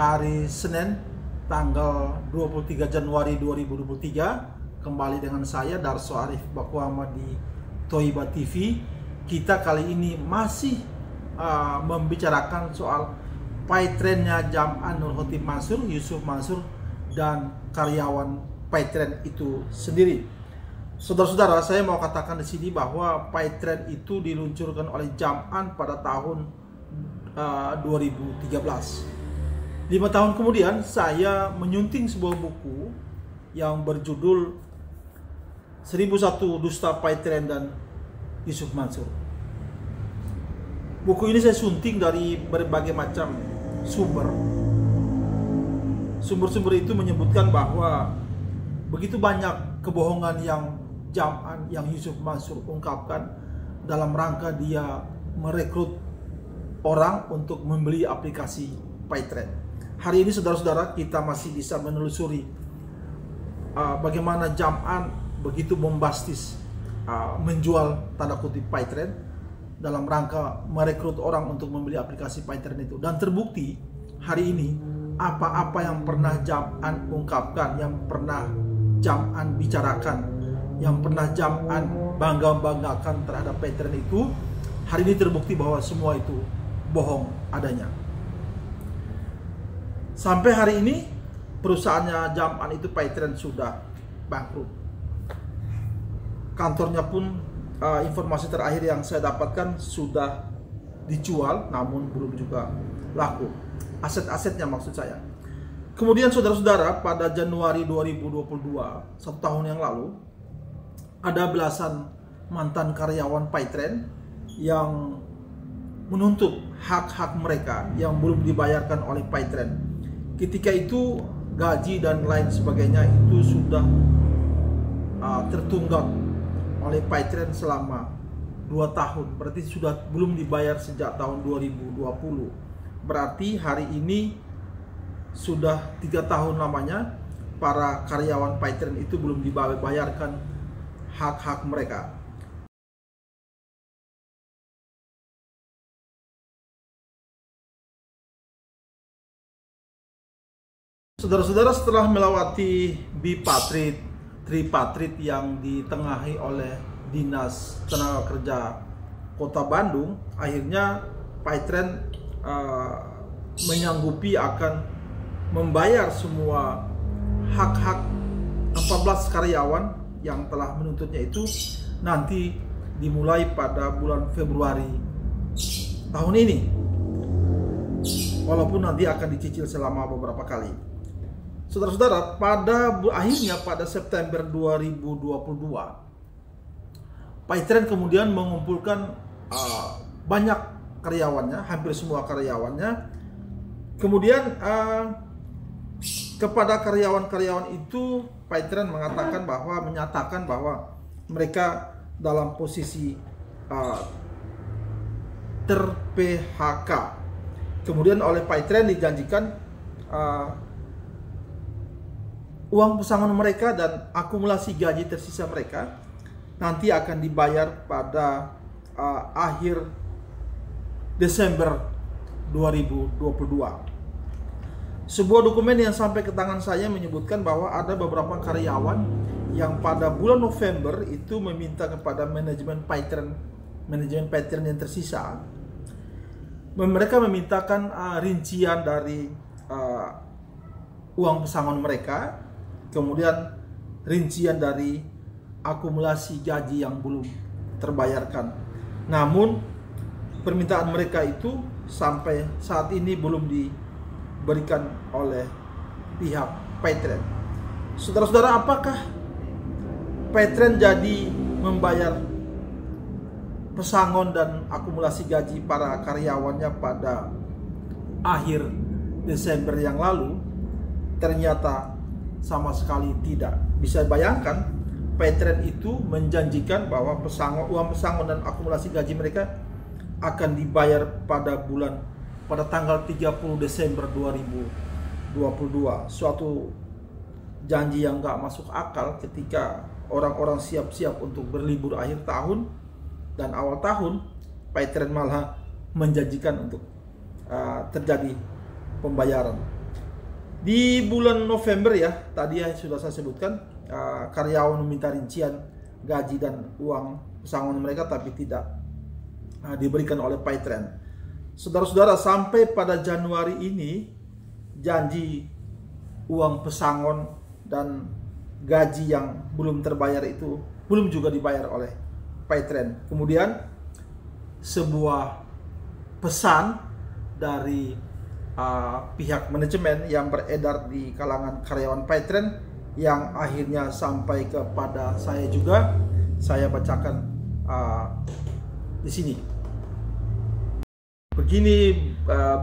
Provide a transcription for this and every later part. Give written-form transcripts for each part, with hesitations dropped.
hari Senin tanggal 23 Januari 2023. Kembali dengan saya Darso Arif Bakwama di Toiba TV. Kita kali ini masih membicarakan soal Paytrennya Jam'an Nur Khotim Mansur, Yusuf Mansur, dan karyawan Paytren itu sendiri. Saudara-saudara, saya mau katakan di sini bahwa Paytren itu diluncurkan oleh Jam'an pada tahun 2013. 5 tahun kemudian saya menyunting sebuah buku yang berjudul 1001 Dusta Paytren dan Yusuf Mansur. Buku ini saya sunting dari berbagai macam sumber. Sumber-sumber itu menyebutkan bahwa begitu banyak kebohongan yang Jam'an, yang Yusuf Mansur ungkapkan dalam rangka dia merekrut orang untuk membeli aplikasi Paytren. Hari ini saudara-saudara, kita masih bisa menelusuri bagaimana Jam'an begitu bombastis menjual tanda kutip Paytren dalam rangka merekrut orang untuk membeli aplikasi Paytren itu. Dan terbukti hari ini apa-apa yang pernah Jam'an ungkapkan, yang pernah Jam'an bicarakan, yang pernah Jam'an bangga-banggakan terhadap Paytren itu, hari ini terbukti bahwa semua itu bohong adanya. Sampai hari ini perusahaannya Jam'an itu Paytren sudah bangkrut. Kantornya pun informasi terakhir yang saya dapatkan sudah dijual, namun belum juga laku. Aset-asetnya maksud saya. Kemudian saudara-saudara, pada Januari 2022, 1 tahun yang lalu, ada belasan mantan karyawan Paytren yang menuntut hak-hak mereka yang belum dibayarkan oleh Paytren. Ketika itu gaji dan lain sebagainya itu sudah tertunggak oleh Paytren selama 2 tahun. Berarti sudah belum dibayar sejak tahun 2020. Berarti hari ini sudah 3 tahun lamanya para karyawan Paytren itu belum dibayarkan hak-hak mereka. Saudara-saudara, setelah melewati bipatrit, tripatrit yang ditengahi oleh Dinas Tenaga Kerja Kota Bandung, akhirnya Paytren menyanggupi akan membayar semua hak-hak 14 karyawan yang telah menuntutnya itu nanti dimulai pada bulan Februari tahun ini, walaupun nanti akan dicicil selama beberapa kali. Saudara-saudara, akhirnya pada September 2022, Paytren kemudian mengumpulkan banyak karyawannya, hampir semua karyawannya. Kemudian kepada karyawan-karyawan itu Paytren menyatakan bahwa mereka dalam posisi ter-PHK. Kemudian oleh Paytren dijanjikan uang pesangon mereka dan akumulasi gaji tersisa mereka nanti akan dibayar pada akhir Desember 2022. Sebuah dokumen yang sampai ke tangan saya menyebutkan bahwa ada beberapa karyawan yang pada bulan November itu meminta kepada manajemen Paytren yang tersisa. Mereka memintakan rincian dari uang pesangon mereka, kemudian rincian dari akumulasi gaji yang belum terbayarkan. Namun permintaan mereka itu sampai saat ini belum diberikan oleh pihak Paytren. Saudara-saudara, apakah Paytren jadi membayar pesangon dan akumulasi gaji para karyawannya pada akhir Desember yang lalu? Ternyata sama sekali tidak. Bisa bayangkan, Paytren itu menjanjikan bahwa uang pesangon dan akumulasi gaji mereka akan dibayar pada tanggal 30 Desember 2022. Suatu janji yang gak masuk akal ketika orang-orang siap-siap untuk berlibur akhir tahun dan awal tahun, Paytren malah menjanjikan untuk terjadi pembayaran. Di bulan November ya, tadi yang sudah saya sebutkan, karyawan meminta rincian gaji dan uang pesangon mereka, tapi tidak diberikan oleh Paytrend. Saudara-saudara, sampai pada Januari ini janji uang pesangon dan gaji yang belum terbayar itu belum juga dibayar oleh Paytrend. Kemudian sebuah pesan dari pihak manajemen yang beredar di kalangan karyawan Paytrend yang akhirnya sampai kepada saya juga, saya bacakan di sini. Begini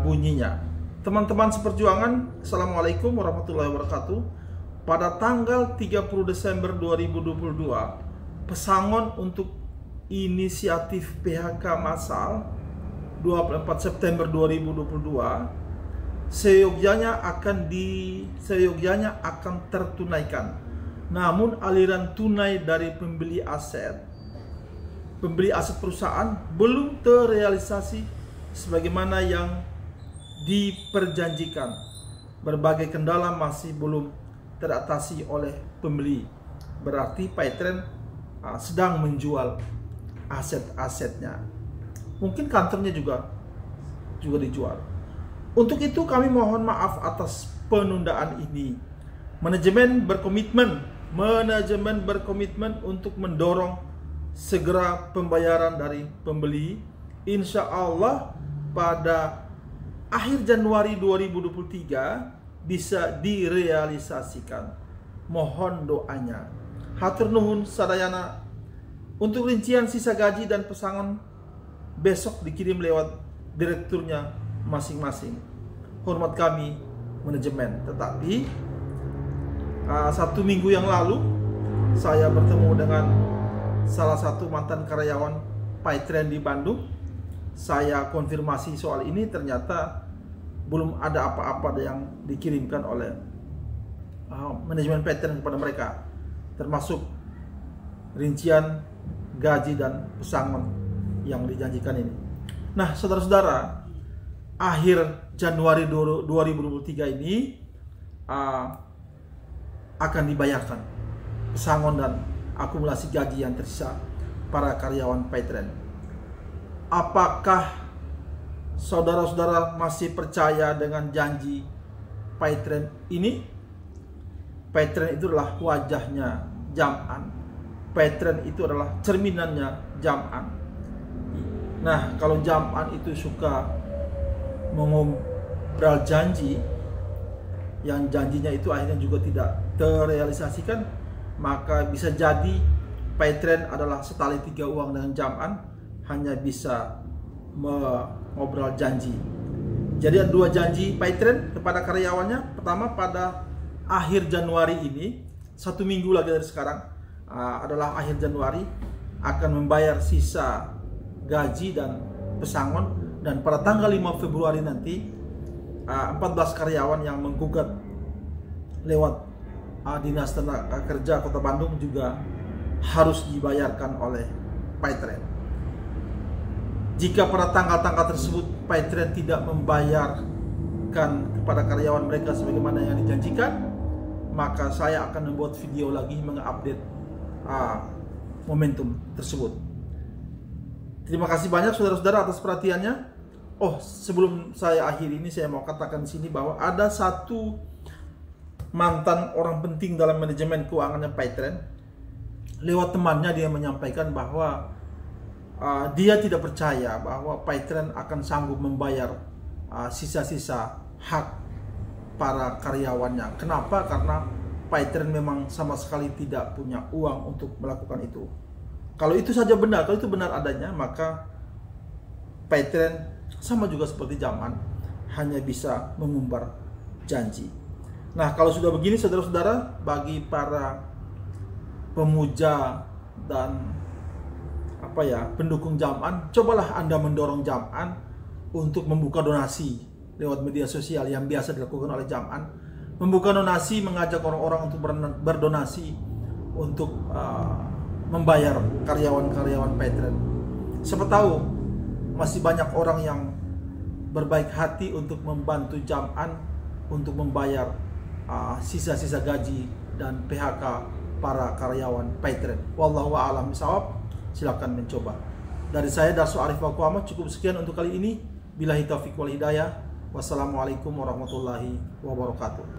bunyinya. Teman-teman seperjuangan, Assalamualaikum warahmatullahi wabarakatuh. Pada tanggal 30 Desember 2022, pesangon untuk inisiatif PHK massal 24 September 2022 seyogyanya akan tertunaikan. Namun aliran tunai dari pembeli aset perusahaan belum terrealisasi sebagaimana yang diperjanjikan. Berbagai kendala masih belum teratasi oleh pembeli. Berarti Paytrend sedang menjual aset-asetnya. Mungkin kantornya juga dijual. Untuk itu kami mohon maaf atas penundaan ini. Manajemen berkomitmen untuk mendorong segera pembayaran dari pembeli. Insya Allah pada akhir Januari 2023 bisa direalisasikan. Mohon doanya. Hatur nuhun sadayana. Untuk rincian sisa gaji dan pesangon besok dikirim lewat direkturnya masing-masing. Hormat kami manajemen. Tetapi 1 minggu yang lalu saya bertemu dengan salah satu mantan karyawan Paytrend di Bandung. Saya konfirmasi soal ini, ternyata belum ada apa-apa yang dikirimkan oleh manajemen Paytrend kepada mereka, termasuk rincian gaji dan pesangon yang dijanjikan ini. Nah, saudara-saudara, akhir Januari 2023 ini akan dibayarkan pesangon dan akumulasi gaji yang tersisa para karyawan Paytrend. Apakah saudara-saudara masih percaya dengan janji Paytrend ini? Paytrend itu adalah wajahnya Jam'an. Paytrend itu adalah cerminannya Jam'an. Nah, kalau Jam'an itu suka mengobrol janji, yang janjinya itu akhirnya juga tidak terrealisasikan, maka bisa jadi Paytrend adalah setali 3 uang dengan Jam'an, hanya bisa mengobrol janji. Jadi ada 2 janji Paytrend kepada karyawannya. Pertama, pada akhir Januari ini, 1 minggu lagi dari sekarang, adalah akhir Januari, akan membayar sisa gaji dan pesangon. Dan pada tanggal 5 Februari nanti 14 karyawan yang menggugat lewat Dinas Tenaga Kerja Kota Bandung juga harus dibayarkan oleh Paytrend. Jika pada tanggal-tanggal tersebut Paytrend tidak membayarkan kepada karyawan mereka sebagaimana yang dijanjikan, maka saya akan membuat video lagi mengupdate momentum tersebut. Terima kasih banyak saudara-saudara atas perhatiannya. Oh, sebelum saya akhiri ini, saya mau katakan di sini bahwa ada satu mantan orang penting dalam manajemen keuangannya Paytrend. Lewat temannya dia menyampaikan bahwa dia tidak percaya bahwa Paytrend akan sanggup membayar sisa-sisa hak para karyawannya. Kenapa? Karena Paytrend memang sama sekali tidak punya uang untuk melakukan itu. Kalau itu saja benar, kalau itu benar adanya, maka Paytrend sama juga seperti Jam'an, hanya bisa mengumbar janji. Nah, kalau sudah begini saudara-saudara, bagi para pemuja dan pendukung Jam'an, cobalah Anda mendorong Jam'an untuk membuka donasi lewat media sosial yang biasa dilakukan oleh Jam'an. Membuka donasi, mengajak orang-orang untuk berdonasi untuk membayar karyawan-karyawan Paytrend. Siapa tahu masih banyak orang yang berbaik hati untuk membantu Jam'an untuk membayar sisa-sisa gaji dan PHK para karyawan Patriot. Wallahu a'lam bishawab. Silakan mencoba. Dari saya Darso Arif Waku Ahmad, cukup sekian untuk kali ini. Billahi taufiq wal hidayah. Wassalamualaikum warahmatullahi wabarakatuh.